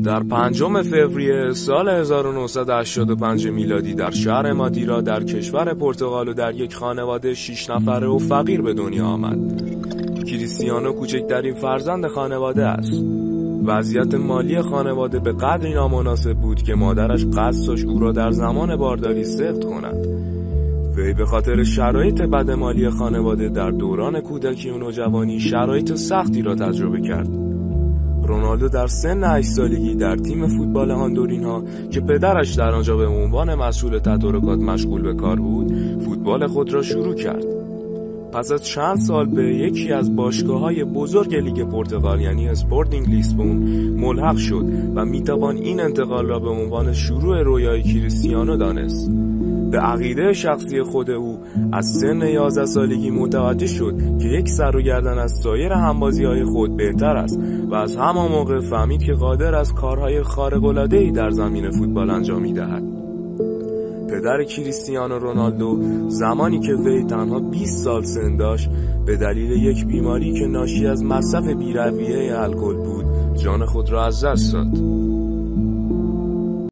در 5 فوریه سال 1985 میلادی در شهر مادیرا در کشور پرتغال و در یک خانواده 6 نفره و فقیر به دنیا آمد. کریستیانو کوچکترین فرزند خانواده است. وضعیت مالی خانواده به قدری نامناسب بود که مادرش قصد داشت او را در زمان بارداری سقط کند. وی به خاطر شرایط بد مالی خانواده در دوران کودکی و نوجوانی شرایط سختی را تجربه کرد. رونالدو در سن 8 سالگی در تیم فوتبال آندورینها که پدرش در آنجا به عنوان مسئول تدارکات مشغول به کار بود، فوتبال خود را شروع کرد. پس از چند سال به یکی از باشگاه‌های بزرگ لیگ پرتغال یعنی اسپورتینگ لیسبون ملحق شد و میتوان این انتقال را به عنوان شروع رویای کریستیانو دانست. به عقیده شخصی خود او از سن 11 سالگی متوجه شد که یک سر و گردن از سایر همبازی‌های خود بهتر است و از همان موقع فهمید که قادر است کارهای خارق‌العاده‌ای در زمین فوتبال انجام می‌دهد. پدر کریستیانو رونالدو زمانی که وی تنها 20 سال سن داشت به دلیل یک بیماری که ناشی از مصرف بی‌رویه الکل بود جان خود را از دست داد.